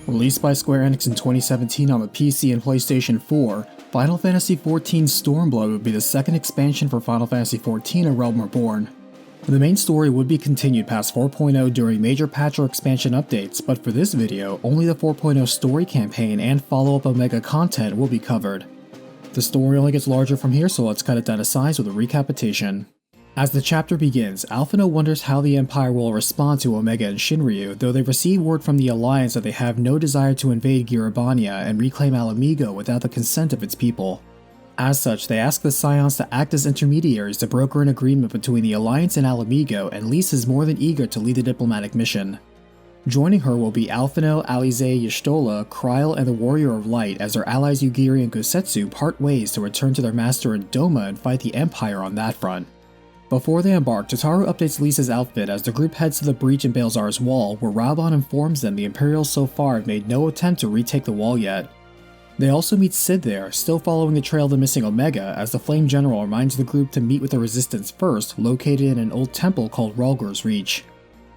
Released by Square Enix in 2017 on the PC and PlayStation 4, Final Fantasy XIV Stormblood would be the second expansion for Final Fantasy XIV: A Realm Reborn. The main story would be continued past 4.0 during major patch or expansion updates, but for this video, only the 4.0 story campaign and follow-up Omega content will be covered. The story only gets larger from here, so let's cut it down to size with a recapitation. As the chapter begins, Alphinaud wonders how the Empire will respond to Omega and Shinryu, though they receive word from the Alliance that they have no desire to invade Gyr Abania and reclaim Ala Mhigo without the consent of its people. As such, they ask the Scions to act as intermediaries to broker an agreement between the Alliance and Ala Mhigo, and Lys is more than eager to lead the diplomatic mission. Joining her will be Alphinaud, Alize, Y'shtola, Kryl, and the Warrior of Light as their allies Yugiri and Gusetsu part ways to return to their master in Doma and fight the Empire on that front. Before they embark, Tataru updates Lys's outfit as the group heads to the breach in Baelzar's wall, where Raubahn informs them the Imperials so far have made no attempt to retake the wall yet. They also meet Cid there, still following the trail of the missing Omega, as the Flame General reminds the group to meet with the Resistance first, located in an old temple called Rhalgr's Reach.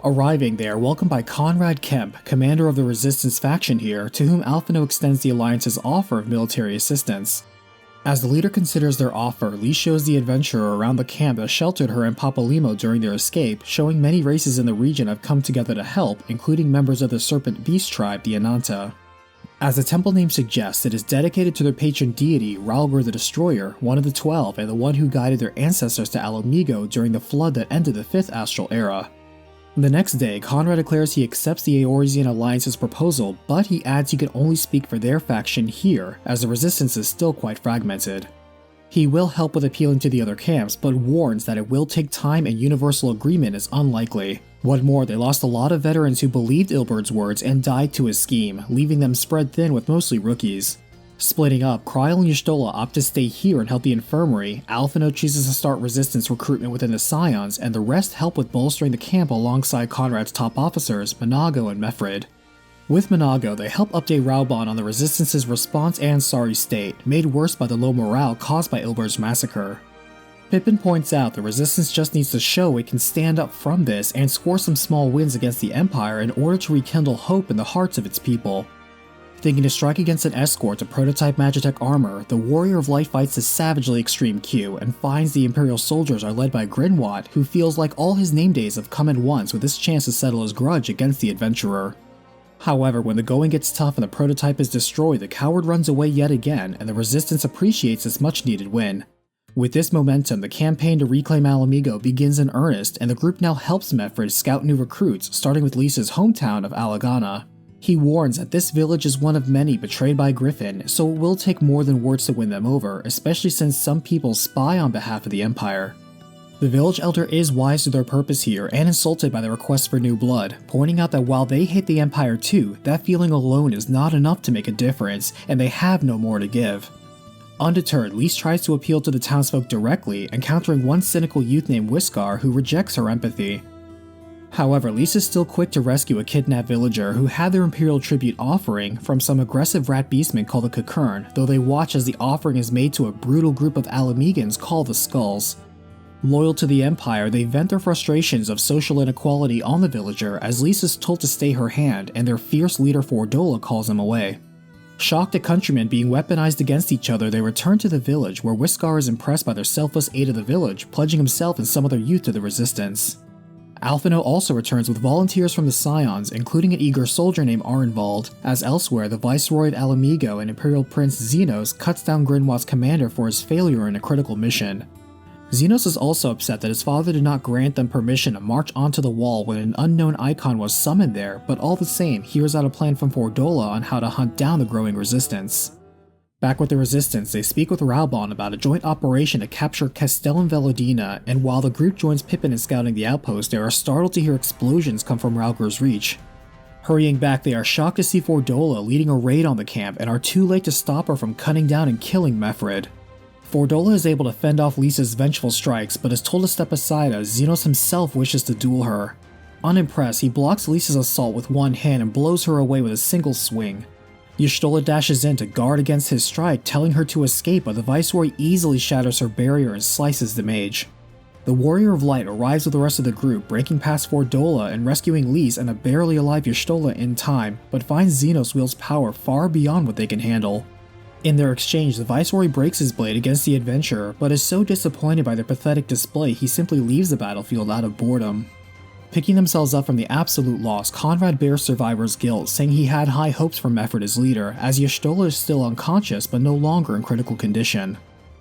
Arriving, they are welcomed by Conrad Kemp, commander of the Resistance faction here, to whom Alphinaud extends the Alliance's offer of military assistance. As the leader considers their offer, Lys shows the adventurer around the camp that sheltered her and Papalymo during their escape, showing many races in the region have come together to help, including members of the Serpent Beast tribe, the Ananta. As the temple name suggests, it is dedicated to their patron deity, Rhalgr the Destroyer, one of the 12 and the one who guided their ancestors to Ala Mhigo during the flood that ended the 5th Astral Era. The next day, Conrad declares he accepts the Eorzean Alliance's proposal, but he adds he can only speak for their faction here, as the resistance is still quite fragmented. He will help with appealing to the other camps, but warns that it will take time and universal agreement is unlikely. What more, they lost a lot of veterans who believed Ilbert's words and died to his scheme, leaving them spread thin with mostly rookies. Splitting up, Kryl and Y'shtola opt to stay here and help the infirmary, Alphinaud chooses to start resistance recruitment within the Scions, and the rest help with bolstering the camp alongside Conrad's top officers, Mhigo and Mefred. With Mhigo, they help update Raubahn on the Resistance's response and sorry state, made worse by the low morale caused by Ilbert's massacre. Pippin points out the Resistance just needs to show it can stand up from this and score some small wins against the Empire in order to rekindle hope in the hearts of its people. Thinking to strike against an escort to prototype Magitech armor, the Warrior of Light fights a savagely extreme Q and finds the Imperial soldiers are led by Grinwat, who feels like all his name days have come at once with this chance to settle his grudge against the adventurer. However, when the going gets tough and the prototype is destroyed, the coward runs away yet again, and the Resistance appreciates this much-needed win. With this momentum, the campaign to reclaim Ala Mhigo begins in earnest, and the group now helps Mefred scout new recruits, starting with Lys's hometown of Alagana. He warns that this village is one of many betrayed by Griffin, so it will take more than words to win them over, especially since some people spy on behalf of the Empire. The village elder is wise to their purpose here and insulted by the request for new blood, pointing out that while they hate the Empire too, that feeling alone is not enough to make a difference, and they have no more to give. Undeterred, Lys tries to appeal to the townsfolk directly, encountering one cynical youth named Whiskar who rejects her empathy. However, Lys is still quick to rescue a kidnapped villager who had their Imperial tribute offering from some aggressive rat beastmen called the Cockern, though they watch as the offering is made to a brutal group of Ala Mhigans called the Skulls. Loyal to the Empire, they vent their frustrations of social inequality on the villager as Lys is told to stay her hand, and their fierce leader Fordola calls them away. Shocked at countrymen being weaponized against each other, they return to the village, where Whiskar is impressed by their selfless aid of the village, pledging himself and some other youth to the Resistance. Alphinaud also returns with volunteers from the Scions, including an eager soldier named Arenvald, as elsewhere the Viceroy of Ala Mhigo and Imperial Prince Xenos cuts down Grinwat's commander for his failure in a critical mission. Xenos is also upset that his father did not grant them permission to march onto the wall when an unknown icon was summoned there, but all the same, hears out a plan from Fordola on how to hunt down the growing Resistance. Back with the Resistance, they speak with Raubahn about a joint operation to capture Castellum Velodina, and while the group joins Pippin in scouting the outpost, they are startled to hear explosions come from Rhalgr's Reach. Hurrying back, they are shocked to see Fordola leading a raid on the camp and are too late to stop her from cutting down and killing Mefred. Fordola is able to fend off Lys's vengeful strikes, but is told to step aside as Xenos himself wishes to duel her. Unimpressed, he blocks Lys's assault with one hand and blows her away with a single swing. Y'shtola dashes in to guard against his strike, telling her to escape, but the Viceroy easily shatters her barrier and slices the Mage. The Warrior of Light arrives with the rest of the group, breaking past Fort Dola and rescuing Lys and a barely alive Y'shtola in time, but finds Xenos wields power far beyond what they can handle. In their exchange, the Viceroy breaks his blade against the adventurer, but is so disappointed by their pathetic display he simply leaves the battlefield out of boredom. Picking themselves up from the absolute loss, Conrad bears survivor's guilt, saying he had high hopes for Mefford as leader, as Y'shtola is still unconscious but no longer in critical condition.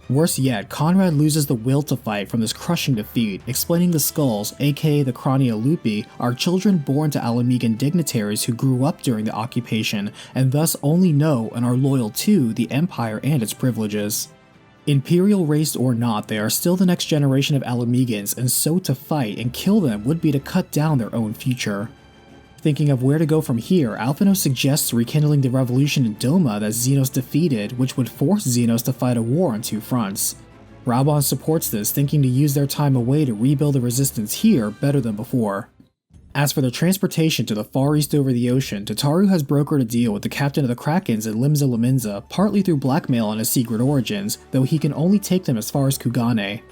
Worse yet, Conrad loses the will to fight from this crushing defeat, explaining the skulls, aka the Crania Lupi, are children born to Ala Mhigan dignitaries who grew up during the occupation and thus only know and are loyal to the Empire and its privileges. Imperial race or not, they are still the next generation of Ala Mhigans, and so to fight and kill them would be to cut down their own future. Thinking of where to go from here, Alphinaud suggests rekindling the revolution in Doma that Xenos defeated, which would force Xenos to fight a war on two fronts. Raubahn supports this, thinking to use their time away to rebuild the resistance here better than before. As for their transportation to the far east over the ocean, Tataru has brokered a deal with the captain of the Krakens at Limsa Lominsa, partly through blackmail on his secret origins, though he can only take them as far as Kugane.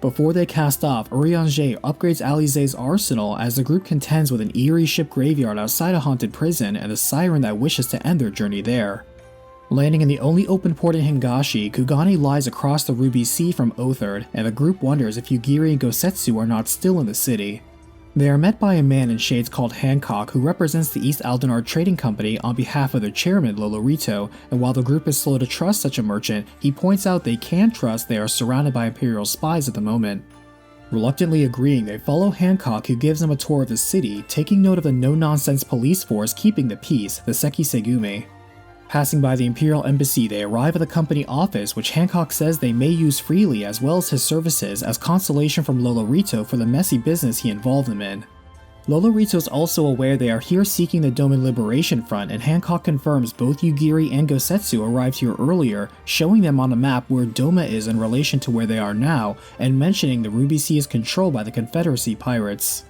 Before they cast off, Urianger upgrades Alizé's arsenal as the group contends with an eerie ship graveyard outside a haunted prison and the siren that wishes to end their journey there. Landing in the only open port in Hingashi, Kugane lies across the Ruby Sea from Othard, and the group wonders if Yugiri and Gosetsu are not still in the city. They are met by a man in shades called Hancock who represents the East Aldenar Trading Company on behalf of their chairman Lolorito, and while the group is slow to trust such a merchant, he points out they can trust they are surrounded by Imperial spies at the moment. Reluctantly agreeing, they follow Hancock, who gives them a tour of the city, taking note of the no-nonsense police force keeping the peace, the Seki Segumi. Passing by the Imperial Embassy, they arrive at the company office, which Hancock says they may use freely as well as his services as consolation from Lolorito for the messy business he involved them in. Lolorito is also aware they are here seeking the Doman Liberation Front, and Hancock confirms both Yugiri and Gosetsu arrived here earlier, showing them on a map where Doma is in relation to where they are now, and mentioning the Ruby Sea is controlled by the Confederacy pirates.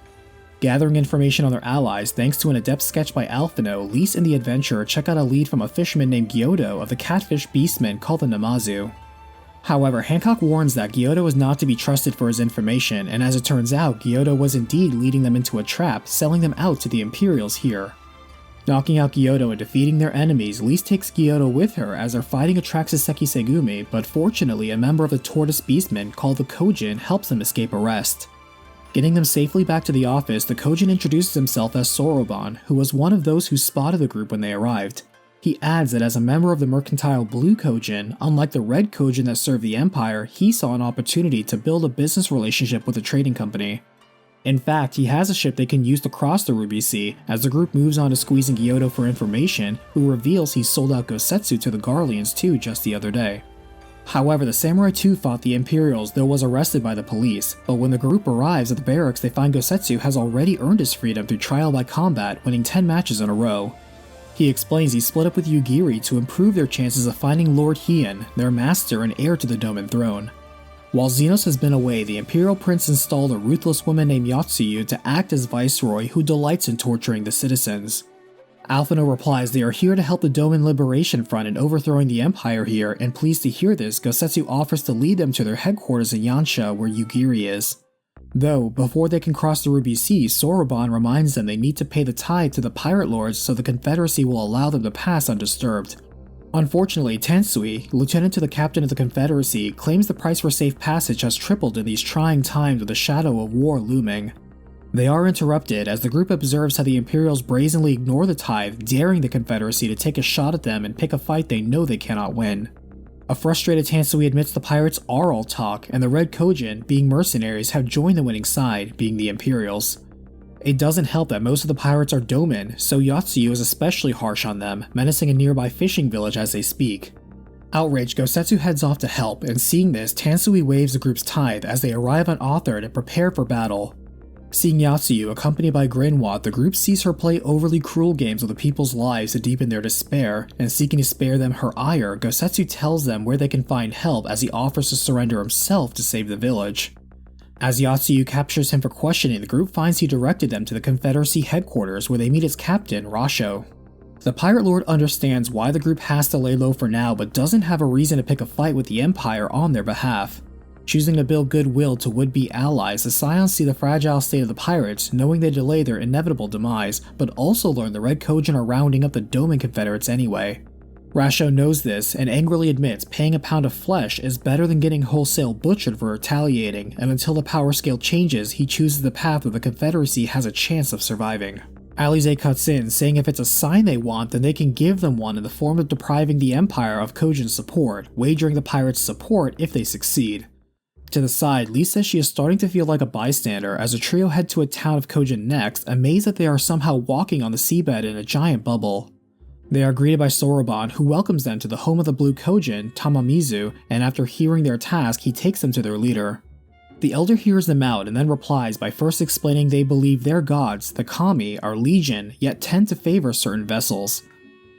Gathering information on their allies, thanks to an adept sketch by Alphinaud, Lys and the adventurer check out a lead from a fisherman named Gyoto of the catfish beastmen called the Namazu. However, Hancock warns that Gyoto is not to be trusted for his information, and as it turns out, Gyoto was indeed leading them into a trap, selling them out to the Imperials here. Knocking out Gyoto and defeating their enemies, Lys takes Gyoto with her as they're fighting Atrax's Seki Segumi, but fortunately a member of the Tortoise Beastmen called the Kojin helps them escape arrest. Getting them safely back to the office, the Kojin introduces himself as Raubahn, who was one of those who spotted the group when they arrived. He adds that as a member of the mercantile Blue Kojin, unlike the Red Kojin that served the Empire, he saw an opportunity to build a business relationship with the trading company. In fact, he has a ship they can use to cross the Ruby Sea, as the group moves on to squeezing Gyoto for information, who reveals he sold out Gosetsu to the Garleans too just the other day. However, the Samurai too fought the Imperials, though was arrested by the police, but when the group arrives at the barracks they find Gosetsu has already earned his freedom through trial by combat, winning 10 matches in a row. He explains he split up with Yugiri to improve their chances of finding Lord Hien, their master and heir to the Doman throne. While Xenos has been away, the Imperial Prince installed a ruthless woman named Yotsuyu to act as Viceroy who delights in torturing the citizens. Alphinaud replies they are here to help the Doman Liberation Front in overthrowing the Empire here, and pleased to hear this, Gosetsu offers to lead them to their headquarters in Yansha where Yugiri is. Though, before they can cross the Ruby Sea, Raubahn reminds them they need to pay the tithe to the Pirate Lords so the Confederacy will allow them to pass undisturbed. Unfortunately, Tansui, lieutenant to the captain of the Confederacy, claims the price for safe passage has tripled in these trying times with the shadow of war looming. They are interrupted as the group observes how the Imperials brazenly ignore the tithe, daring the Confederacy to take a shot at them and pick a fight they know they cannot win. A frustrated Tansui admits the pirates are all talk, and the Red Kojin, being mercenaries, have joined the winning side, being the Imperials. It doesn't help that most of the pirates are Doman, so Yotsuyu is especially harsh on them, menacing a nearby fishing village as they speak. Outraged, Gosetsu heads off to help, and seeing this, Tansui waves the group's tithe as they arrive on Othard and prepare for battle. Seeing Yotsuyu accompanied by Grinwat, the group sees her play overly cruel games with the people's lives to deepen their despair, and seeking to spare them her ire, Gosetsu tells them where they can find help as he offers to surrender himself to save the village. As Yotsuyu captures him for questioning, the group finds he directed them to the Confederacy headquarters where they meet its captain, Rasho. The Pirate Lord understands why the group has to lay low for now, but doesn't have a reason to pick a fight with the Empire on their behalf. Choosing to build goodwill to would-be allies, the Scions see the fragile state of the pirates, knowing they delay their inevitable demise, but also learn the Red Kojin are rounding up the Doman Confederates anyway. Rasho knows this and angrily admits paying a pound of flesh is better than getting wholesale butchered for retaliating, and until the power scale changes, he chooses the path where the Confederacy has a chance of surviving. Alize cuts in, saying if it's a sign they want, then they can give them one in the form of depriving the Empire of Kojin support, wagering the pirates' support if they succeed. To the side, Lee says she is starting to feel like a bystander as the trio head to a town of Kojin next, amazed that they are somehow walking on the seabed in a giant bubble. They are greeted by Raubahn, who welcomes them to the home of the Blue Kojin, Tamamizu, and after hearing their task, he takes them to their leader. The elder hears them out and then replies by first explaining they believe their gods, the Kami, are legion, yet tend to favor certain vessels.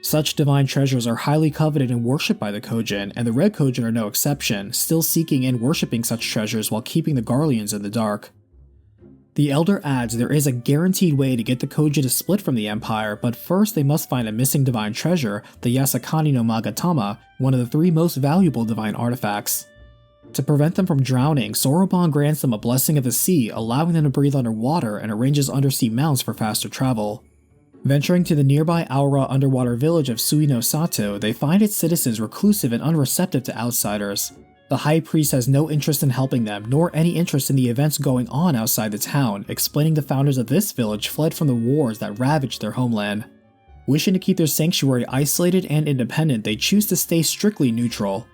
Such divine treasures are highly coveted and worshipped by the Kojin, and the Red Kojin are no exception, still seeking and worshipping such treasures while keeping the Garleans in the dark. The elder adds there is a guaranteed way to get the Kojin to split from the Empire, but first they must find a missing divine treasure, the Yasakani no Magatama, one of the 3 most valuable divine artifacts. To prevent them from drowning, Raubahn grants them a blessing of the sea, allowing them to breathe underwater and arranges undersea mounts for faster travel. Venturing to the nearby Aura underwater village of Suino Sato, they find its citizens reclusive and unreceptive to outsiders. The high priest has no interest in helping them, nor any interest in the events going on outside the town, explaining the founders of this village fled from the wars that ravaged their homeland. Wishing to keep their sanctuary isolated and independent, they choose to stay strictly neutral.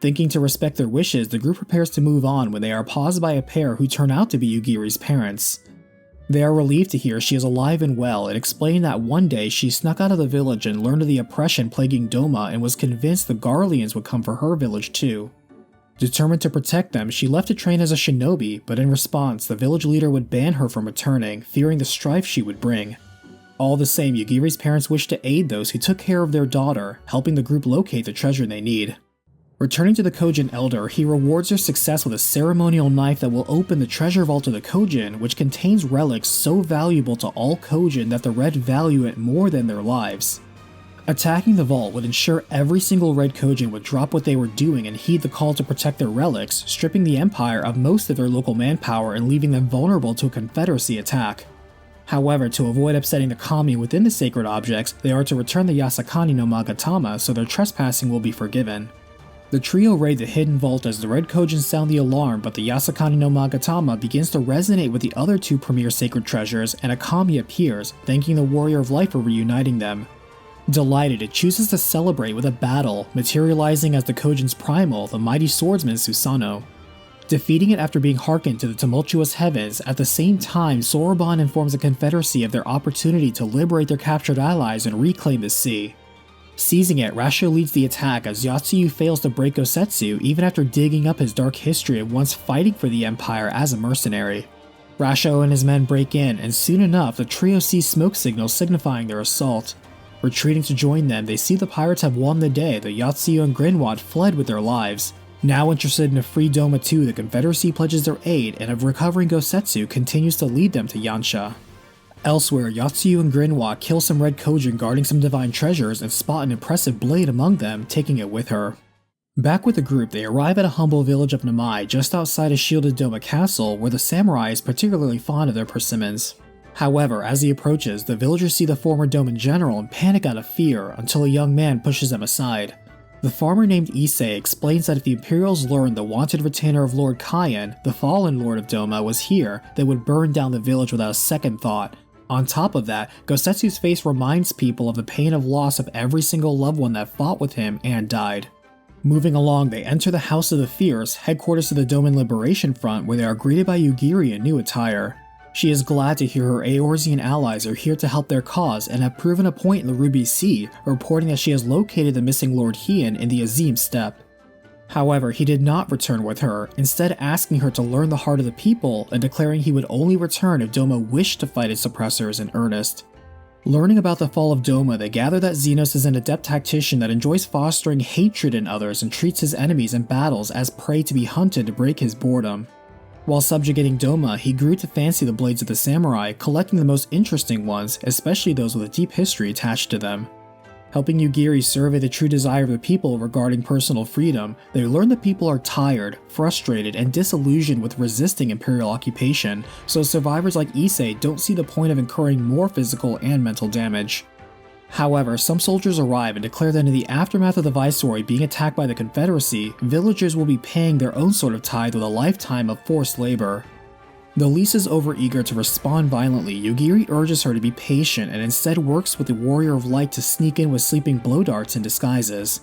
Thinking to respect their wishes, the group prepares to move on when they are paused by a pair who turn out to be Yugiri's parents. They are relieved to hear she is alive and well, and explain that one day she snuck out of the village and learned of the oppression plaguing Doma and was convinced the Garleans would come for her village too. Determined to protect them, she left to train as a shinobi, but in response, the village leader would ban her from returning, fearing the strife she would bring. All the same, Yugiri's parents wish to aid those who took care of their daughter, helping the group locate the treasure they need. Returning to the Kojin Elder, he rewards their success with a ceremonial knife that will open the treasure vault of the Kojin, which contains relics so valuable to all Kojin that the Red value it more than their lives. Attacking the vault would ensure every single Red Kojin would drop what they were doing and heed the call to protect their relics, stripping the Empire of most of their local manpower and leaving them vulnerable to a Confederacy attack. However, to avoid upsetting the Kami within the sacred objects, they are to return the Yasakani no Magatama so their trespassing will be forgiven. The trio raid the hidden vault as the Red Kojin sound the alarm, but the Yasakani no Magatama begins to resonate with the other 2 premier sacred treasures, and a Kami appears, thanking the Warrior of Light for reuniting them. Delighted, it chooses to celebrate with a battle, materializing as the Kojin's primal, the mighty swordsman Susanoo. Defeating it after being hearkened to the tumultuous heavens, at the same time Raubahn informs the Confederacy of their opportunity to liberate their captured allies and reclaim the sea. Seizing it, Rasho leads the attack as Yatsuyu fails to break Gosetsu even after digging up his dark history of once fighting for the Empire as a mercenary. Rasho and his men break in, and soon enough the trio sees smoke signals signifying their assault. Retreating to join them, they see the pirates have won the day, though Yatsuyu and Grinwad fled with their lives. Now interested in a free Doma too, the Confederacy pledges their aid, and of recovering Gosetsu continues to lead them to Yansha. Elsewhere, Yatsuyu and Grinwad kill some Red Kojin guarding some divine treasures and spot an impressive blade among them, taking it with her. Back with the group, they arrive at a humble village of Namai just outside a shielded Doma Castle, where the samurai is particularly fond of their persimmons. However, as he approaches, the villagers see the former Doman general and panic out of fear until a young man pushes them aside. The farmer named Issei explains that if the Imperials learned the wanted retainer of Lord Hien, the fallen Lord of Doma, was here, they would burn down the village without a second thought. On top of that, Gosetsu's face reminds people of the pain of loss of every single loved one that fought with him and died. Moving along, they enter the House of the Fierce, headquarters of the Doman Liberation Front, where they are greeted by Yugiri in new attire. She is glad to hear her Eorzean allies are here to help their cause and have proven a point in the Ruby Sea, reporting that she has located the missing Lord Hien in the Azim Steppe. However, he did not return with her, instead asking her to learn the heart of the people and declaring he would only return if Doma wished to fight its oppressors in earnest. Learning about the fall of Doma, they gather that Xenos is an adept tactician that enjoys fostering hatred in others and treats his enemies in battles as prey to be hunted to break his boredom. While subjugating Doma, he grew to fancy the blades of the samurai, collecting the most interesting ones, especially those with a deep history attached to them. Helping Ugiri survey the true desire of the people regarding personal freedom, they learn that people are tired, frustrated, and disillusioned with resisting imperial occupation, so survivors like Issei don't see the point of incurring more physical and mental damage. However, some soldiers arrive and declare that in the aftermath of the Viceroy being attacked by the Confederacy, villagers will be paying their own sort of tithe with a lifetime of forced labor. Though Lisa's overeager to respond violently, Ugiri urges her to be patient and instead works with the Warrior of Light to sneak in with sleeping blow darts and disguises.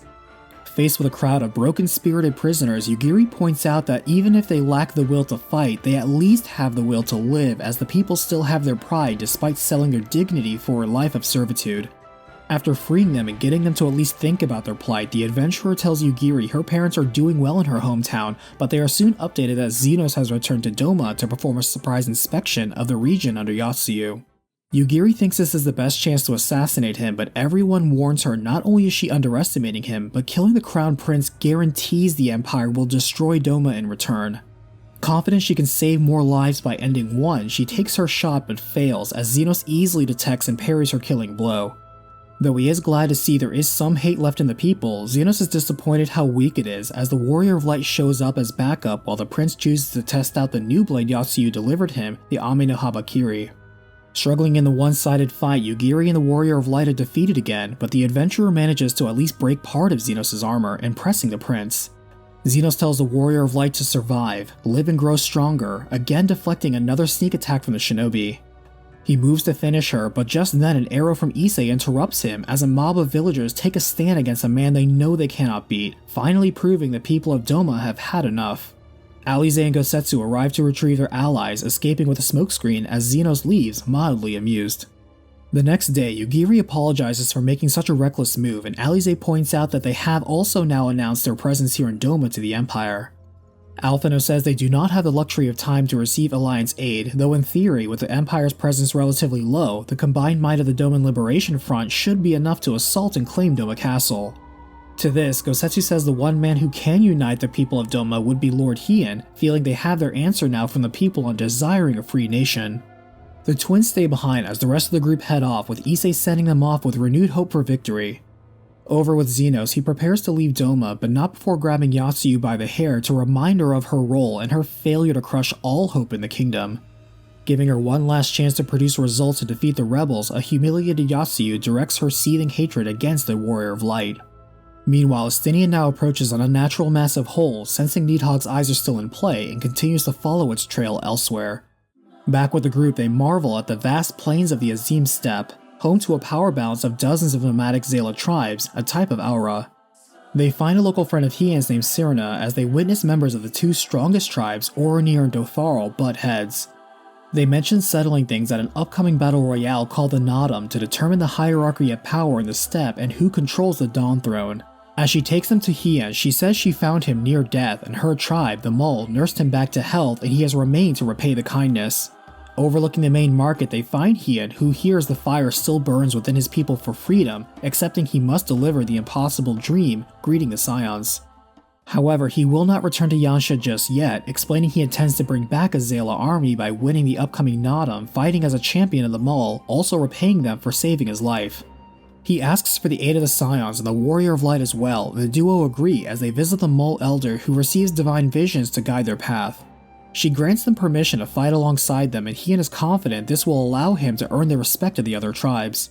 Faced with a crowd of broken-spirited prisoners, Ugiri points out that even if they lack the will to fight, they at least have the will to live, as the people still have their pride despite selling their dignity for a life of servitude. After freeing them and getting them to at least think about their plight, the adventurer tells Ugiri her parents are doing well in her hometown, but they are soon updated that Zenos has returned to Doma to perform a surprise inspection of the region under Yotsuyu. Ugiri thinks this is the best chance to assassinate him, but everyone warns her not only is she underestimating him, but killing the crown prince guarantees the empire will destroy Doma in return. Confident she can save more lives by ending one, she takes her shot but fails as Zenos easily detects and parries her killing blow. Though he is glad to see there is some hate left in the people, Zenos is disappointed how weak it is as the Warrior of Light shows up as backup while the prince chooses to test out the new blade Yotsuyu delivered him, the Ame no Habakiri. Struggling in the one-sided fight, Ugiri and the Warrior of Light are defeated again, but the adventurer manages to at least break part of Zenos' armor, impressing the prince. Zenos tells the Warrior of Light to survive, live and grow stronger, again deflecting another sneak attack from the shinobi. He moves to finish her, but just then an arrow from Issei interrupts him as a mob of villagers take a stand against a man they know they cannot beat, finally proving the people of Doma have had enough. Alize and Gosetsu arrive to retrieve their allies, escaping with a smokescreen as Zenos leaves, mildly amused. The next day, Ugiri apologizes for making such a reckless move, and Alize points out that they have also now announced their presence here in Doma to the Empire. Alphino says they do not have the luxury of time to receive Alliance aid, though in theory, with the Empire's presence relatively low, the combined might of the Doman Liberation Front should be enough to assault and claim Doma Castle. To this, Gosetsu says the one man who can unite the people of Doma would be Lord Hien, feeling they have their answer now from the people on desiring a free nation. The twins stay behind as the rest of the group head off, with Issei sending them off with renewed hope for victory. Over with Zenos, he prepares to leave Doma, but not before grabbing Yotsuyu by the hair to remind her of her role and her failure to crush all hope in the kingdom. Giving her one last chance to produce results to defeat the rebels, a humiliated Yotsuyu directs her seething hatred against the Warrior of Light. Meanwhile, Estinian now approaches an unnatural massive hole, sensing Needhog's eyes are still in play, and continues to follow its trail elsewhere. Back with the group, they marvel at the vast plains of the Azim Steppe, home to a power balance of dozens of nomadic Zala tribes, a type of aura. They find a local friend of Hien's named Sirna as they witness members of the two strongest tribes, Oronir and Dotharl, butt heads. They mention settling things at an upcoming battle royale called the Nadam to determine the hierarchy of power in the steppe and who controls the Dawn Throne. As she takes them to Hien, she says she found him near death and her tribe, the Mul, nursed him back to health and he has remained to repay the kindness. Overlooking the main market, they find Hien, who hears the fire still burns within his people for freedom, accepting he must deliver the impossible dream, greeting the Scions. However, he will not return to Yansha just yet, explaining he intends to bring back a Zala army by winning the upcoming Nadam, fighting as a champion of the Mul, also repaying them for saving his life. He asks for the aid of the Scions and the Warrior of Light as well, and the duo agree as they visit the Mul Elder who receives divine visions to guide their path. She grants them permission to fight alongside them, and Hien is confident this will allow him to earn the respect of the other tribes.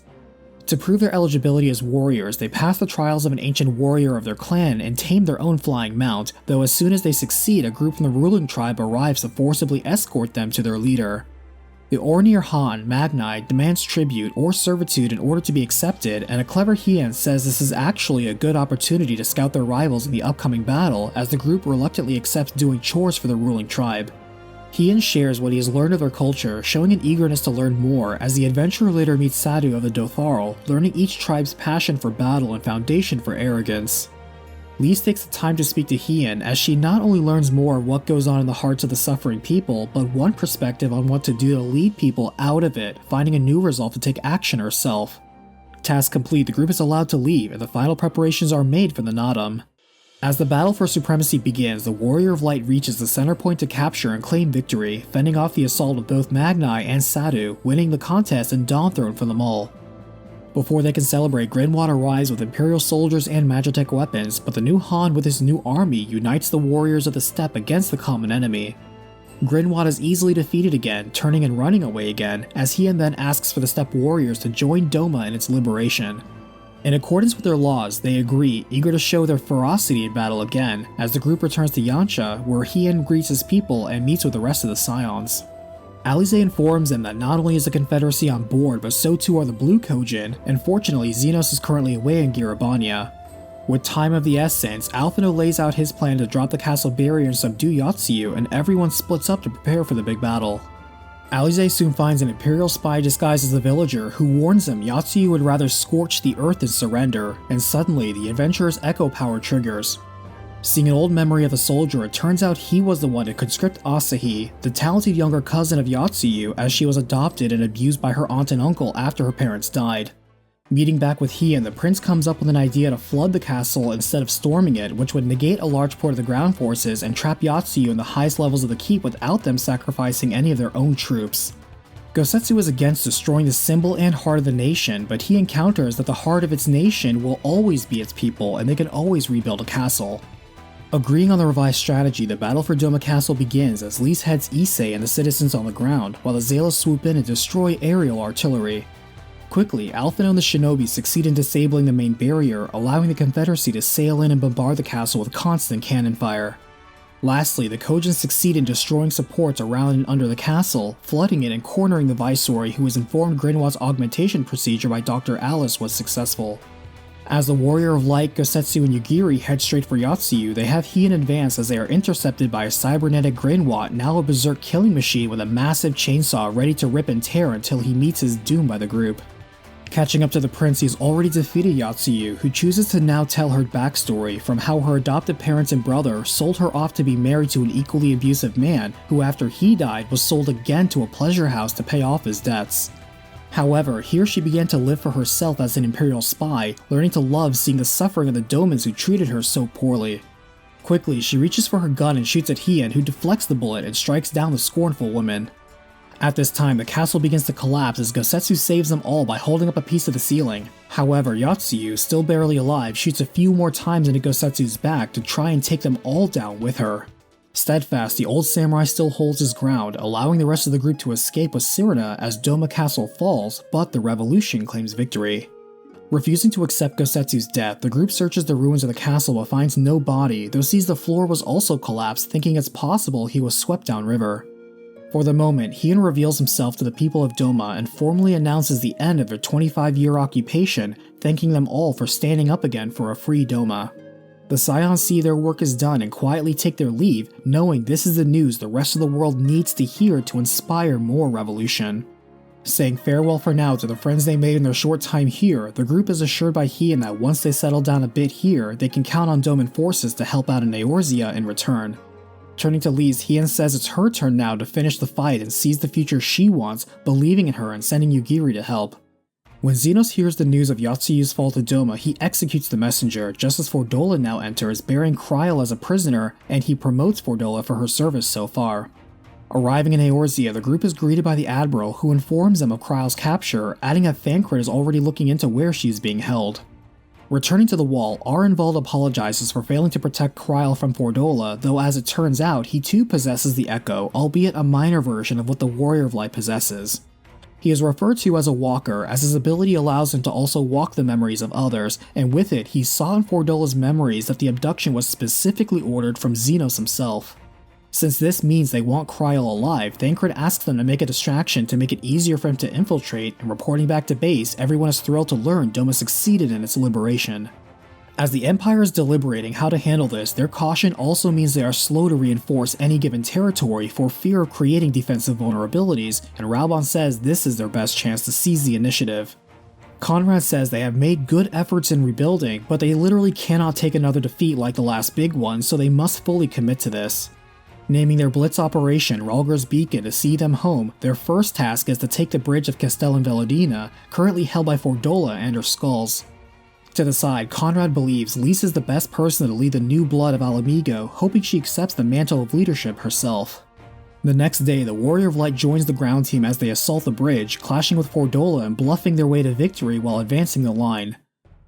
To prove their eligibility as warriors, they pass the trials of an ancient warrior of their clan and tame their own flying mount, though as soon as they succeed, a group from the ruling tribe arrives to forcibly escort them to their leader. The Oronir Han, Magnai, demands tribute or servitude in order to be accepted, and a clever Hien says this is actually a good opportunity to scout their rivals in the upcoming battle, as the group reluctantly accepts doing chores for the ruling tribe. Hien shares what he has learned of their culture, showing an eagerness to learn more, as the adventurer later meets Sadu of the Dotharl, learning each tribe's passion for battle and foundation for arrogance. Lise takes the time to speak to Hien as she not only learns more of what goes on in the hearts of the suffering people, but one perspective on what to do to lead people out of it, finding a new resolve to take action herself. Task complete, the group is allowed to leave and the final preparations are made for the Nadam. As the battle for supremacy begins, the Warrior of Light reaches the center point to capture and claim victory, fending off the assault of both Magnai and Sadu, winning the contest and Dawn Throne from the Mul. Before they can celebrate, Grinwald arrives with Imperial soldiers and Magitech weapons, but the new Han with his new army unites the warriors of the steppe against the common enemy. Grinwald is easily defeated again, turning and running away again, as Hien then asks for the steppe warriors to join Doma in its liberation. In accordance with their laws, they agree, eager to show their ferocity in battle again, as the group returns to Yancha, where Hien greets his people and meets with the rest of the Scions. Alisaie informs them that not only is the Confederacy on board, but so too are the Blue Kojin, and fortunately Xenos is currently away in Gyr Abania. With time of the essence, Alphinaud lays out his plan to drop the castle barrier and subdue Yotsuyu, and everyone splits up to prepare for the big battle. Alisaie soon finds an Imperial spy disguised as a villager who warns them Yotsuyu would rather scorch the earth than surrender, and suddenly the adventurer's echo power triggers. Seeing an old memory of the soldier, it turns out he was the one to conscript Asahi, the talented younger cousin of Yotsuyu, as she was adopted and abused by her aunt and uncle after her parents died. Meeting back with Hien, the prince comes up with an idea to flood the castle instead of storming it, which would negate a large part of the ground forces and trap Yotsuyu in the highest levels of the keep without them sacrificing any of their own troops. Gosetsu is against destroying the symbol and heart of the nation, but he encounters that the heart of its nation will always be its people and they can always rebuild a castle. Agreeing on the revised strategy, the battle for Doma Castle begins as Lys heads Issei and the citizens on the ground, while the Zealots swoop in and destroy aerial artillery. Quickly, Alphinaud and the shinobi succeed in disabling the main barrier, allowing the Confederacy to sail in and bombard the castle with constant cannon fire. Lastly, the Kojin succeed in destroying supports around and under the castle, flooding it and cornering the Viceroy, who was informed Grinwald's augmentation procedure by Dr. Alice was successful. As the Warrior of Light, Gosetsu, and Yugiri head straight for Yotsuyu, they have Hien advance as they are intercepted by a cybernetic Grinwald, now a berserk killing machine with a massive chainsaw ready to rip and tear until he meets his doom by the group. Catching up to the prince, he's already defeated Yotsuyu, who chooses to now tell her backstory from how her adopted parents and brother sold her off to be married to an equally abusive man who, after he died, was sold again to a pleasure house to pay off his debts. However, here she began to live for herself as an Imperial spy, learning to love seeing the suffering of the Domans who treated her so poorly. Quickly, she reaches for her gun and shoots at Hien, who deflects the bullet and strikes down the scornful woman. At this time, the castle begins to collapse as Gosetsu saves them all by holding up a piece of the ceiling. However, Yotsuyu, still barely alive, shoots a few more times into Gosetsu's back to try and take them all down with her. Steadfast, the old samurai still holds his ground, allowing the rest of the group to escape with Sirena as Doma Castle falls, but the revolution claims victory. Refusing to accept Gosetsu's death, the group searches the ruins of the castle but finds no body, though sees the floor was also collapsed, thinking it's possible he was swept downriver. For the moment, Hien reveals himself to the people of Doma and formally announces the end of their 25-year occupation, thanking them all for standing up again for a free Doma. The Scions see their work is done and quietly take their leave, knowing this is the news the rest of the world needs to hear to inspire more revolution. Saying farewell for now to the friends they made in their short time here, the group is assured by Hien that once they settle down a bit here, they can count on Doman forces to help out in Eorzea in return. Turning to Lys, Hien says it's her turn now to finish the fight and seize the future she wants, believing in her and sending Yugiri to help. When Xenos hears the news of Yotsuyu's fall to Doma, he executes the messenger, just as Fordola now enters, bearing Kryl as a prisoner, and he promotes Fordola for her service so far. Arriving in Eorzea, the group is greeted by the Admiral, who informs them of Kryl's capture, adding that Thancred is already looking into where she is being held. Returning to the wall, Arenvald apologizes for failing to protect Kryl from Fordola, though as it turns out, he too possesses the Echo, albeit a minor version of what the Warrior of Light possesses. He is referred to as a walker, as his ability allows him to also walk the memories of others, and with it, he saw in Fordola's memories that the abduction was specifically ordered from Xenos himself. Since this means they want Kryl alive, Thancred asks them to make a distraction to make it easier for him to infiltrate, and reporting back to base, everyone is thrilled to learn Doma succeeded in its liberation. As the Empire is deliberating how to handle this, their caution also means they are slow to reinforce any given territory for fear of creating defensive vulnerabilities, and Raubahn says this is their best chance to seize the initiative. Conrad says they have made good efforts in rebuilding, but they literally cannot take another defeat like the last big one, so they must fully commit to this. Naming their blitz operation Rhalgr's Beacon to see them home, their first task is to take the bridge of Castellan Velodina, currently held by Fordola and her skulls. To the side, Conrad believes Lys is the best person to lead the new blood of Ala Mhigo, hoping she accepts the mantle of leadership herself. The next day, the Warrior of Light joins the ground team as they assault the bridge, clashing with Fordola and bluffing their way to victory while advancing the line.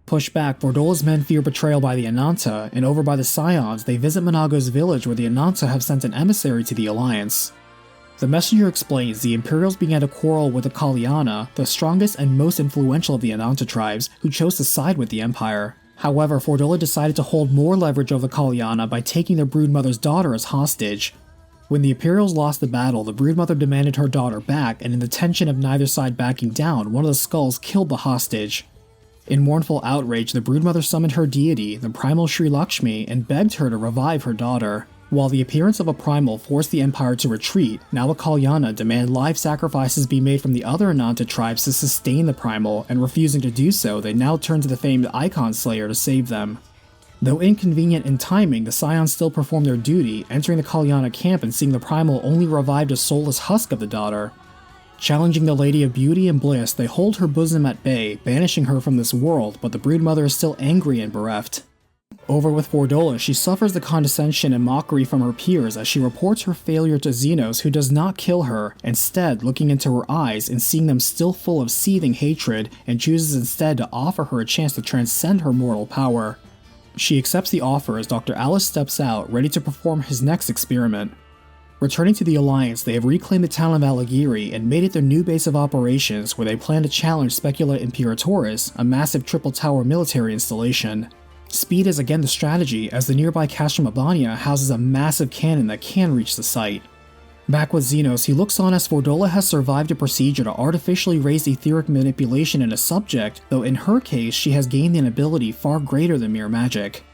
Pushed back, Fordola's men fear betrayal by the Ananta, and over by the Scions, they visit Manago's village where the Ananta have sent an emissary to the Alliance. The messenger explains the Imperials began to quarrel with the Kalyana, the strongest and most influential of the Ananta tribes, who chose to side with the Empire. However, Fordola decided to hold more leverage over the Kalyana by taking their broodmother's daughter as hostage. When the Imperials lost the battle, the broodmother demanded her daughter back, and in the tension of neither side backing down, one of the skulls killed the hostage. In mournful outrage, the broodmother summoned her deity, the primal Sri Lakshmi, and begged her to revive her daughter. While the appearance of a primal forced the Empire to retreat, now the Kalyana demand live sacrifices be made from the other Ananta tribes to sustain the primal, and refusing to do so, they now turn to the famed Icon Slayer to save them. Though inconvenient in timing, the Scions still perform their duty, entering the Kalyana camp and seeing the primal only revived a soulless husk of the daughter. Challenging the Lady of Beauty and Bliss, they hold her bosom at bay, banishing her from this world, but the broodmother is still angry and bereft. Over with Fordola, she suffers the condescension and mockery from her peers as she reports her failure to Xenos, who does not kill her, instead looking into her eyes and seeing them still full of seething hatred, and chooses instead to offer her a chance to transcend her mortal power. She accepts the offer as Dr. Alice steps out, ready to perform his next experiment. Returning to the Alliance, they have reclaimed the town of Alagiri and made it their new base of operations, where they plan to challenge Specula Imperatoris, a massive triple-tower military installation. Speed is again the strategy, as the nearby Castrum Abania houses a massive cannon that can reach the site. Back with Xenos, he looks on as Fordola has survived a procedure to artificially raise etheric manipulation in a subject, though in her case she has gained an ability far greater than mere magic.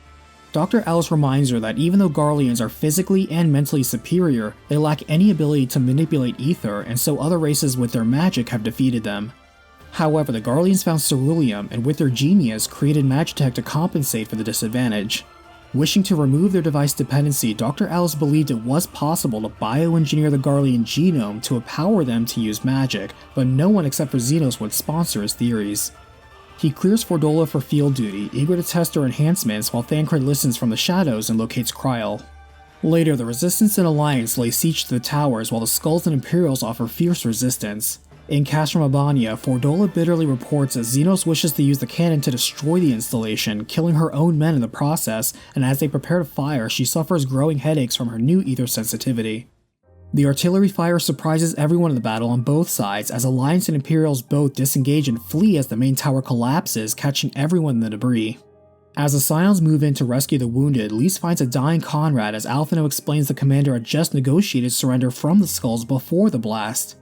Dr. Alice reminds her that even though Garleans are physically and mentally superior, they lack any ability to manipulate ether, and so other races with their magic have defeated them. However, the Garleans found ceruleum and with their genius created Magitech to compensate for the disadvantage. Wishing to remove their device dependency, Dr. Alice believed it was possible to bioengineer the Garlean genome to empower them to use magic, but no one except for Xenos would sponsor his theories. He clears Fordola for field duty, eager to test her enhancements, while Thancred listens from the shadows and locates Kryl. Later, the Resistance and Alliance lay siege to the towers while the Skulls and Imperials offer fierce resistance. In Castrum Abania, Fordola bitterly reports that Xenos wishes to use the cannon to destroy the installation, killing her own men in the process, and as they prepare to fire, she suffers growing headaches from her new ether sensitivity. The artillery fire surprises everyone in the battle on both sides, as Alliance and Imperials both disengage and flee as the main tower collapses, catching everyone in the debris. As the Scions move in to rescue the wounded, Lise finds a dying Conrad as Alphino explains the commander had just negotiated surrender from the Skulls before the blast.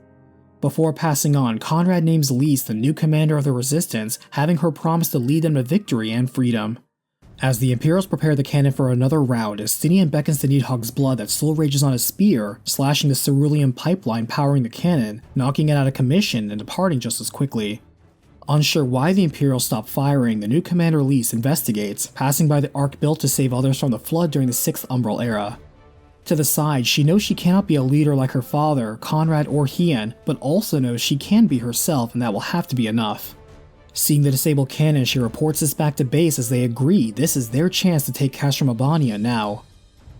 Before passing on, Conrad names Lise the new commander of the Resistance, having her promise to lead them to victory and freedom. As the Imperials prepare the cannon for another round, Estinian beckons to Needhog's blood that still rages on his spear, slashing the ceruleum pipeline powering the cannon, knocking it out of commission and departing just as quickly. Unsure why the Imperials stopped firing, the new commander Lise investigates, passing by the ark built to save others from the flood during the 6th Umbral era. To the side, she knows she cannot be a leader like her father, Conrad or Hien, but also knows she can be herself and that will have to be enough. Seeing the disabled cannon, she reports this back to base as they agree this is their chance to take Castrum Abania now.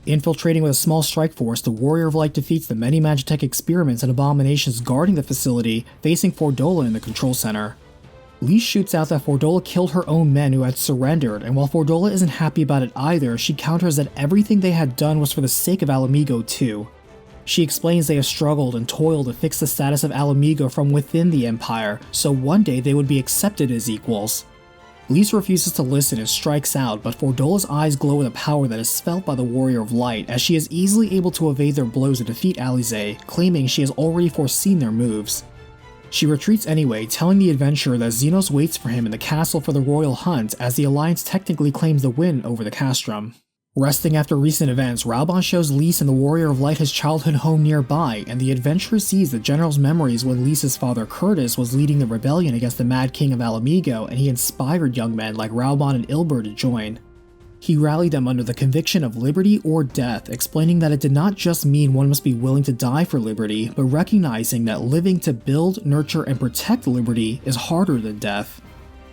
Infiltrating with a small strike force, the Warrior of Light defeats the many Magitech experiments and abominations guarding the facility, facing Fordola in the control center. Lise shoots out that Fordola killed her own men who had surrendered, and while Fordola isn't happy about it either, she counters that everything they had done was for the sake of Ala Mhigo too. She explains they have struggled and toiled to fix the status of Ala Mhigo from within the Empire, so one day they would be accepted as equals. Lise refuses to listen and strikes out, but Fordola's eyes glow with a power that is felt by the Warrior of Light, as she is easily able to evade their blows and defeat Alize, claiming she has already foreseen their moves. She retreats anyway, telling the adventurer that Xenos waits for him in the castle for the royal hunt, as the Alliance technically claims the win over the Castrum. Resting after recent events, Raubahn shows Lise and the Warrior of Light his childhood home nearby, and the adventurer sees the general's memories when Lise's father Curtis was leading the rebellion against the Mad King of Ala Mhigo, and he inspired young men like Raubahn and Ilber to join. He rallied them under the conviction of liberty or death, explaining that it did not just mean one must be willing to die for liberty, but recognizing that living to build, nurture, and protect liberty is harder than death.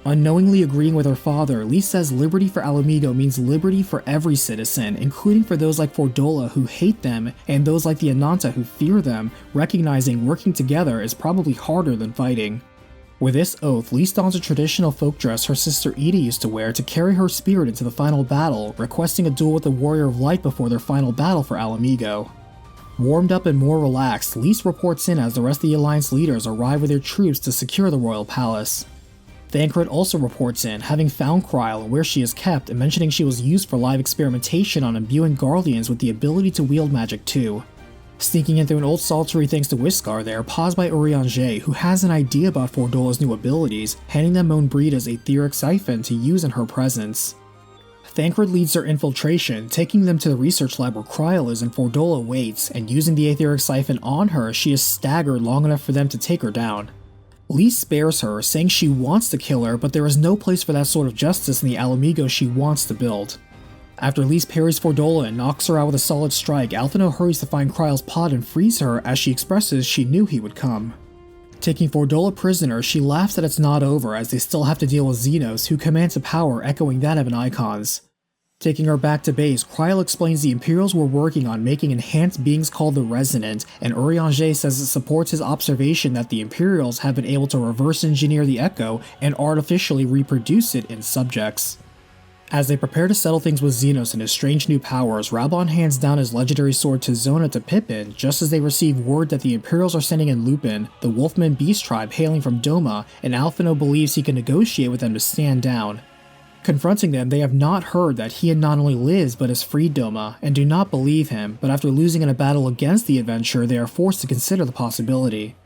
Unknowingly agreeing with her father, Lys says liberty for Ala Mhigo means liberty for every citizen, including for those like Fordola who hate them and those like the Ananta who fear them, recognizing working together is probably harder than fighting. With this oath, Lys dons a traditional folk dress her sister Ida used to wear to carry her spirit into the final battle, requesting a duel with the Warrior of Light before their final battle for Ala Mhigo. Warmed up and more relaxed, Lys reports in as the rest of the Alliance leaders arrive with their troops to secure the royal palace. Thancred also reports in, having found Kryl and where she is kept, and mentioning she was used for live experimentation on imbuing Guardians with the ability to wield magic too. Sneaking in through an old saltery thanks to Whiskar, they are paused by Urianger, who has an idea about Fordola's new abilities, handing them Moenbrida's etheric siphon to use in her presence. Thancred leads their infiltration, taking them to the research lab where Kryl is and Fordola waits, and using the etheric siphon on her, she is staggered long enough for them to take her down. Lys spares her, saying she wants to kill her, but there is no place for that sort of justice in the Ala Mhigo she wants to build. After Lys parries Fordola and knocks her out with a solid strike, Alphinaud hurries to find Kryl's pod and frees her as she expresses she knew he would come. Taking Fordola prisoner, she laughs that it's not over as they still have to deal with Xenos, who commands a power echoing that of an Icon's. Taking her back to base, Kryl explains the Imperials were working on making enhanced beings called the Resonant, and Urianger says it supports his observation that the Imperials have been able to reverse engineer the Echo and artificially reproduce it in subjects. As they prepare to settle things with Xenos and his strange new powers, Raubahn hands down his legendary sword to Zona to Pippin just as they receive word that the Imperials are sending in Lupin, the Wolfman Beast tribe hailing from Doma, and Alphinaud believes he can negotiate with them to stand down. Confronting them, they have not heard that Hien not only lives but has freed Doma, and do not believe him, but after losing in a battle against the adventure, they are forced to consider the possibility.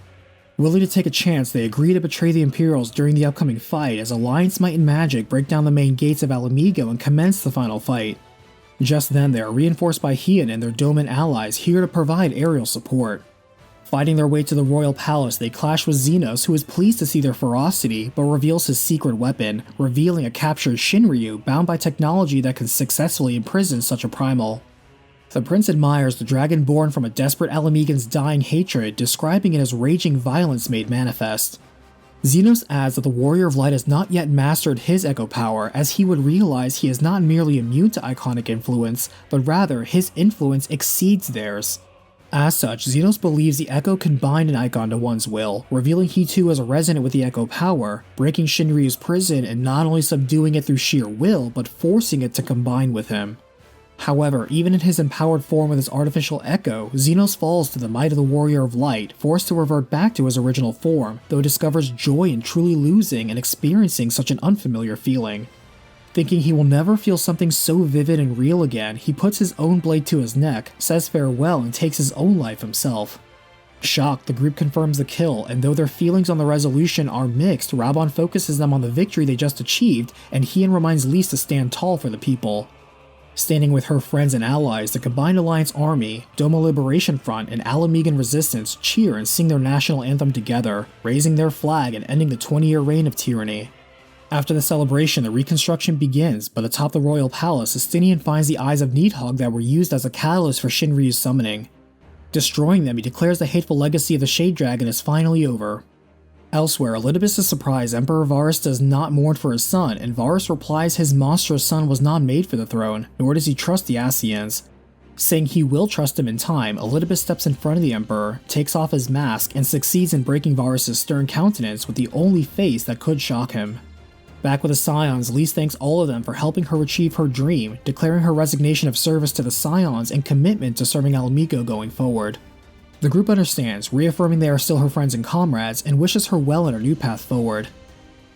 Willing to take a chance, they agree to betray the Imperials during the upcoming fight as Alliance Might and Magic break down the main gates of Ala Mhigo and commence the final fight. Just then, they are reinforced by Hien and their Doman allies here to provide aerial support. Fighting their way to the royal palace, they clash with Xenos, who is pleased to see their ferocity, but reveals his secret weapon, revealing a captured Shinryu bound by technology that can successfully imprison such a primal. The prince admires the dragon born from a desperate Ala Mhigan's dying hatred, describing it as raging violence made manifest. Xenos adds that the Warrior of Light has not yet mastered his echo power, as he would realize he is not merely immune to iconic influence, but rather his influence exceeds theirs. As such, Xenos believes the Echo can bind an icon to one's will, revealing he too is resonant with the Echo power, breaking Shinryu's prison and not only subduing it through sheer will, but forcing it to combine with him. However, even in his empowered form with his artificial Echo, Xenos falls to the might of the Warrior of Light, forced to revert back to his original form, though discovers joy in truly losing and experiencing such an unfamiliar feeling. Thinking he will never feel something so vivid and real again, he puts his own blade to his neck, says farewell, and takes his own life himself. Shocked, the group confirms the kill, and though their feelings on the resolution are mixed, Raubahn focuses them on the victory they just achieved, and Hien reminds Lys to stand tall for the people. Standing with her friends and allies, the combined Alliance Army, Doma Liberation Front, and Ala Mhigan Resistance cheer and sing their national anthem together, raising their flag and ending the 20-year reign of tyranny. After the celebration, the reconstruction begins, but atop the royal palace, Estinian finds the eyes of Needhogg that were used as a catalyst for Shinryu's summoning. Destroying them, he declares the hateful legacy of the Shade Dragon is finally over. Elsewhere, Elidibus is surprised Emperor Varus does not mourn for his son, and Varus replies his monstrous son was not made for the throne, nor does he trust the Asians. Saying he will trust him in time, Elidibus steps in front of the Emperor, takes off his mask, and succeeds in breaking Varus' stern countenance with the only face that could shock him. Back with the Scions, Lys thanks all of them for helping her achieve her dream, declaring her resignation of service to the Scions and commitment to serving Ala Mhigo going forward. The group understands, reaffirming they are still her friends and comrades, and wishes her well in her new path forward.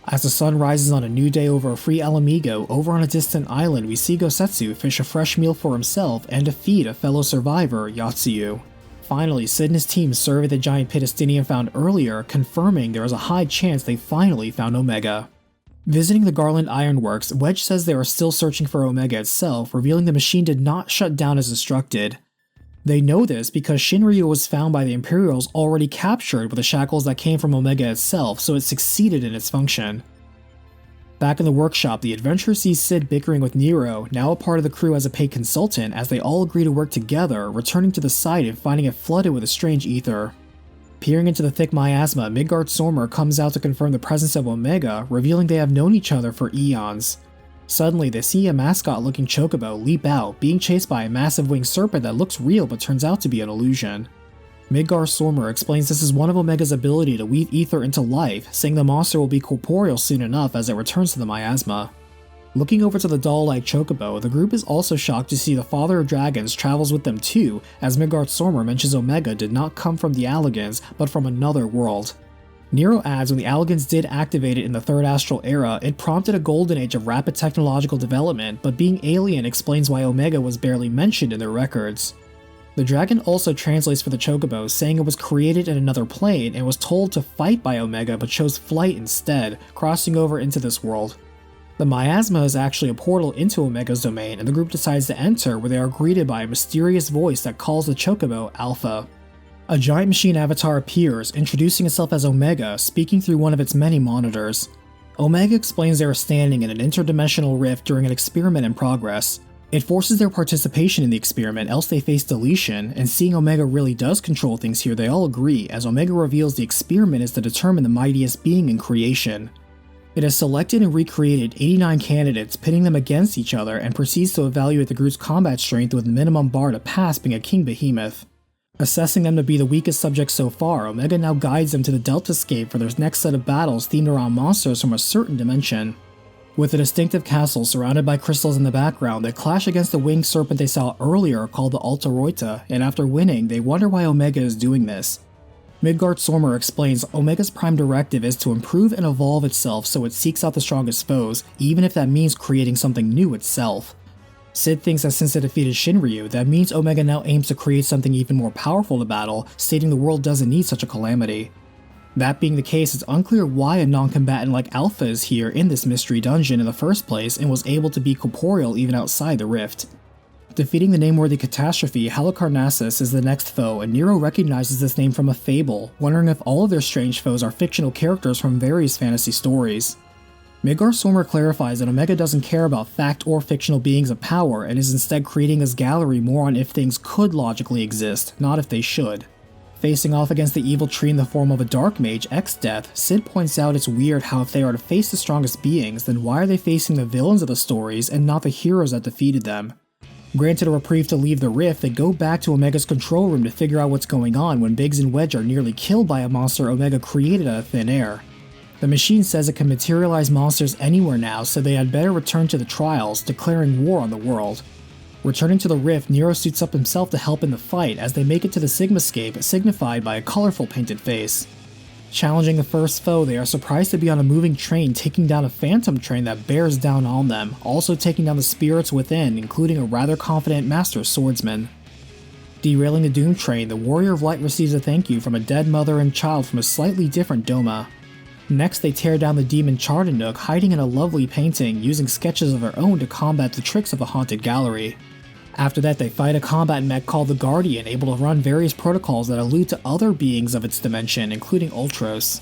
As the sun rises on a new day over a free Ala Mhigo, over on a distant island we see Gosetsu fish a fresh meal for himself and to feed a fellow survivor, Yotsuyu. Finally, Sid and his team survey the giant pit Estinian found earlier, confirming there is a high chance they finally found Omega. Visiting the Garland Ironworks, Wedge says they are still searching for Omega itself, revealing the machine did not shut down as instructed. They know this because Shinryu was found by the Imperials already captured with the shackles that came from Omega itself, so it succeeded in its function. Back in the workshop, the adventurer sees Sid bickering with Nero, now a part of the crew as a paid consultant, as they all agree to work together, returning to the site and finding it flooded with a strange ether. Peering into the thick miasma, Midgardsormr comes out to confirm the presence of Omega, revealing they have known each other for eons. Suddenly, they see a mascot-looking chocobo leap out, being chased by a massive winged serpent that looks real but turns out to be an illusion. Midgardsormr explains this is one of Omega's ability to weave ether into life, saying the monster will be corporeal soon enough as it returns to the miasma. Looking over to the doll-like chocobo, the group is also shocked to see the Father of Dragons travels with them too, as Midgardsormr mentions Omega did not come from the Allagans, but from another world. Nero adds when the Allagans did activate it in the Third Astral Era, it prompted a golden age of rapid technological development, but being alien explains why Omega was barely mentioned in their records. The dragon also translates for the chocobo, saying it was created in another plane and was told to fight by Omega but chose flight instead, crossing over into this world. The miasma is actually a portal into Omega's domain, and the group decides to enter, where they are greeted by a mysterious voice that calls the chocobo Alpha. A giant machine avatar appears, introducing itself as Omega, speaking through one of its many monitors. Omega explains they are standing in an interdimensional rift during an experiment in progress. It forces their participation in the experiment, else they face deletion, and seeing Omega really does control things here, they all agree, as Omega reveals the experiment is to determine the mightiest being in creation. It has selected and recreated 89 candidates, pitting them against each other, and proceeds to evaluate the group's combat strength with minimum bar to pass being a king behemoth. Assessing them to be the weakest subjects so far, Omega now guides them to the Deltascape for their next set of battles themed around monsters from a certain dimension. With a distinctive castle surrounded by crystals in the background, they clash against the winged serpent they saw earlier called the Altaroita, and after winning, they wonder why Omega is doing this. Midgardsormr explains Omega's prime directive is to improve and evolve itself so it seeks out the strongest foes, even if that means creating something new itself. Sid thinks that since it defeated Shinryu, that means Omega now aims to create something even more powerful to battle, stating the world doesn't need such a calamity. That being the case, it's unclear why a non-combatant like Alpha is here in this mystery dungeon in the first place and was able to be corporeal even outside the rift. Defeating the name-worthy catastrophe, Halicarnassus is the next foe, and Nero recognizes this name from a fable, wondering if all of their strange foes are fictional characters from various fantasy stories. Midgardsormr clarifies that Omega doesn't care about fact or fictional beings of power and is instead creating this gallery more on if things could logically exist, not if they should. Facing off against the evil tree in the form of a dark mage, X-Death, Sid points out it's weird how if they are to face the strongest beings, then why are they facing the villains of the stories and not the heroes that defeated them? Granted a reprieve to leave the rift, they go back to Omega's control room to figure out what's going on when Biggs and Wedge are nearly killed by a monster Omega created out of thin air. The machine says it can materialize monsters anywhere now, so they had better return to the trials, declaring war on the world. Returning to the rift, Nero suits up himself to help in the fight as they make it to the Sigmascape, signified by a colorful painted face. Challenging the first foe, they are surprised to be on a moving train taking down a phantom train that bears down on them, also taking down the spirits within, including a rather confident master swordsman. Derailing the Doom train, the Warrior of Light receives a thank you from a dead mother and child from a slightly different Doma. Next, they tear down the demon Chardanook, hiding in a lovely painting, using sketches of their own to combat the tricks of a haunted gallery. After that, they fight a combat mech called the Guardian, able to run various protocols that allude to other beings of its dimension, including Ultros.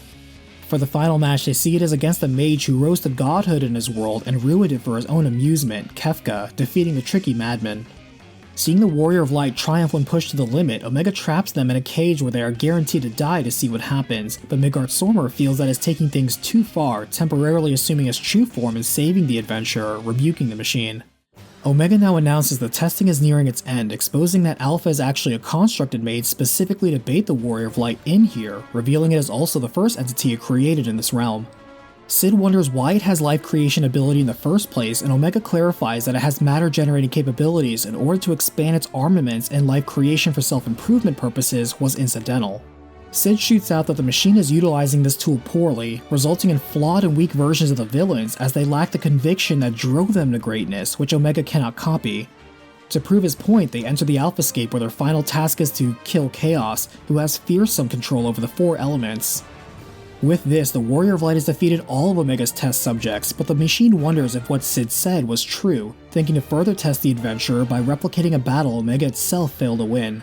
For the final match, they see it is against the mage who rose to godhood in his world and ruined it for his own amusement, Kefka, defeating the tricky madman. Seeing the Warrior of Light triumph when pushed to the limit, Omega traps them in a cage where they are guaranteed to die to see what happens, but Midgardsormr feels that it's taking things too far, temporarily assuming his true form and saving the adventurer, rebuking the machine. Omega now announces the testing is nearing its end, exposing that Alpha is actually a construct it made specifically to bait the Warrior of Light in here, revealing it is also the first entity it created in this realm. Sid wonders why it has life creation ability in the first place, and Omega clarifies that it has matter generating capabilities in order to expand its armaments, and life creation for self-improvement purposes was incidental. Sid shoots out that the machine is utilizing this tool poorly, resulting in flawed and weak versions of the villains as they lack the conviction that drove them to greatness, which Omega cannot copy. To prove his point, they enter the Alphascape where their final task is to kill Chaos, who has fearsome control over the four elements. With this, the Warrior of Light has defeated all of Omega's test subjects, but the machine wonders if what Sid said was true, thinking to further test the adventurer by replicating a battle Omega itself failed to win.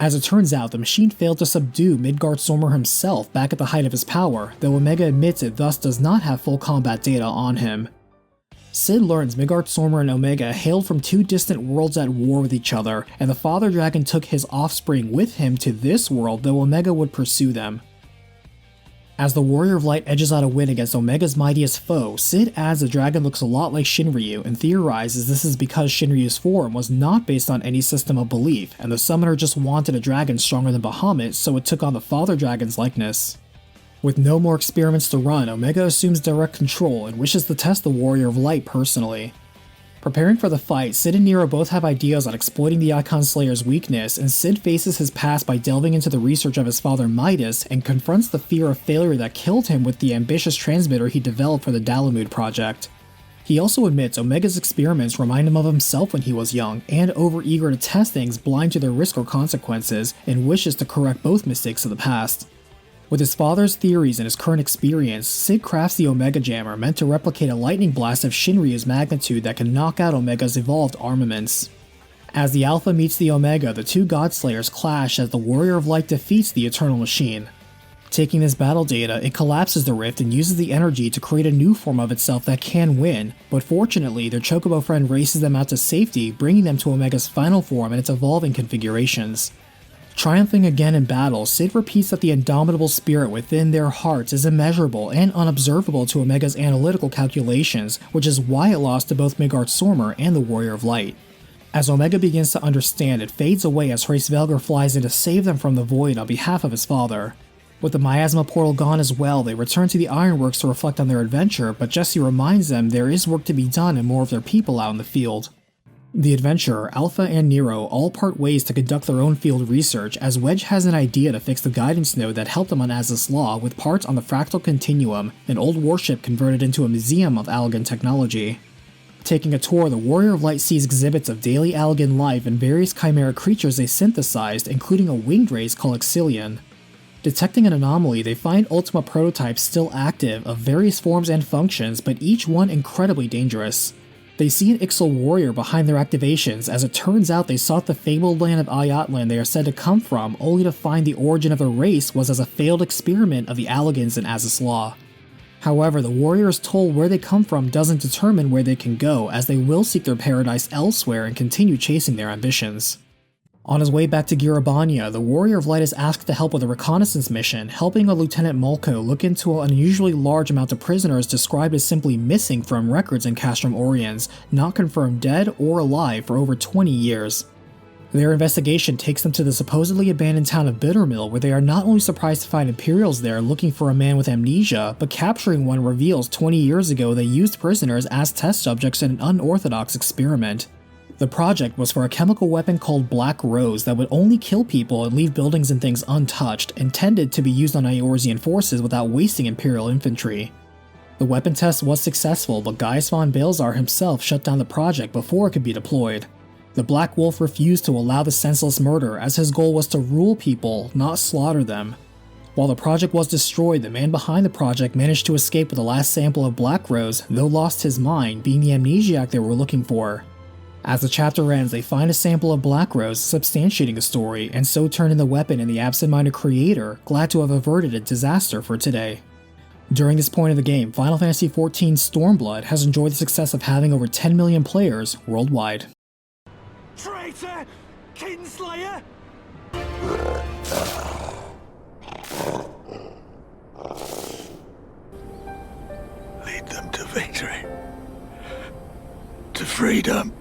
As it turns out, the machine failed to subdue Midgardsormr himself back at the height of his power, though Omega admits it thus does not have full combat data on him. Cid learns Midgardsormr and Omega hailed from two distant worlds at war with each other, and the father dragon took his offspring with him to this world, though Omega would pursue them. As the Warrior of Light edges out a win against Omega's mightiest foe, Cid adds the dragon looks a lot like Shinryu and theorizes this is because Shinryu's form was not based on any system of belief, and the summoner just wanted a dragon stronger than Bahamut, so it took on the father dragon's likeness. With no more experiments to run, Omega assumes direct control and wishes to test the Warrior of Light personally. Preparing for the fight, Cid and Nero both have ideas on exploiting the Icon Slayer's weakness, and Cid faces his past by delving into the research of his father Midas and confronts the fear of failure that killed him with the ambitious transmitter he developed for the Dalamud project. He also admits Omega's experiments remind him of himself when he was young, and overeager to test things blind to their risk or consequences, and wishes to correct both mistakes of the past. With his father's theories and his current experience, Cid crafts the Omega Jammer meant to replicate a lightning blast of Shinryu's magnitude that can knock out Omega's evolved armaments. As the Alpha meets the Omega, the two Godslayers clash as the Warrior of Light defeats the Eternal Machine. Taking this battle data, it collapses the rift and uses the energy to create a new form of itself that can win, but fortunately their Chocobo friend races them out to safety, bringing them to Omega's final form and its evolving configurations. Triumphing again in battle, Cid repeats that the indomitable spirit within their hearts is immeasurable and unobservable to Omega's analytical calculations, which is why it lost to both Midgardsormr and the Warrior of Light. As Omega begins to understand, it fades away as Hraesvelgr flies in to save them from the void on behalf of his father. With the Miasma portal gone as well, they return to the Ironworks to reflect on their adventure, but Jesse reminds them there is work to be done and more of their people out in the field. The adventurer, Alpha, and Nero all part ways to conduct their own field research, as Wedge has an idea to fix the guidance node that helped him on Azis Law with parts on the Fractal Continuum, an old warship converted into a museum of Allagan technology. Taking a tour, the Warrior of Light sees exhibits of daily Allagan life and various chimera creatures they synthesized, including a winged race called Exilion. Detecting an anomaly, they find Ultima prototypes still active of various forms and functions, but each one incredibly dangerous. They see an Ixal warrior behind their activations, as it turns out they sought the fabled land of Ayatlan they are said to come from, only to find the origin of their race was as a failed experiment of the Allagans in Azis Law. However, the warriors told where they come from doesn't determine where they can go, as they will seek their paradise elsewhere and continue chasing their ambitions. On his way back to Gyr Abania, the Warrior of Light is asked to help with a reconnaissance mission, helping a Lieutenant Mulko look into an unusually large amount of prisoners described as simply missing from records in Castrum Oriens, not confirmed dead or alive for over 20 years. Their investigation takes them to the supposedly abandoned town of Bittermill, where they are not only surprised to find Imperials there looking for a man with amnesia, but capturing one reveals 20 years ago they used prisoners as test subjects in an unorthodox experiment. The project was for a chemical weapon called Black Rose that would only kill people and leave buildings and things untouched, intended to be used on Eorzean forces without wasting Imperial infantry. The weapon test was successful, but Gaius von Balzar himself shut down the project before it could be deployed. The Black Wolf refused to allow the senseless murder, as his goal was to rule people, not slaughter them. While the project was destroyed, the man behind the project managed to escape with the last sample of Black Rose, though lost his mind, being the amnesiac they were looking for. As the chapter ends, they find a sample of Black Rose substantiating the story, and so turn in the weapon in the absent-minded creator, glad to have averted a disaster for today. During this point of the game, Final Fantasy XIV Stormblood has enjoyed the success of having over 10 million players worldwide. Traitor! Kinslayer! Lead them to victory. To freedom.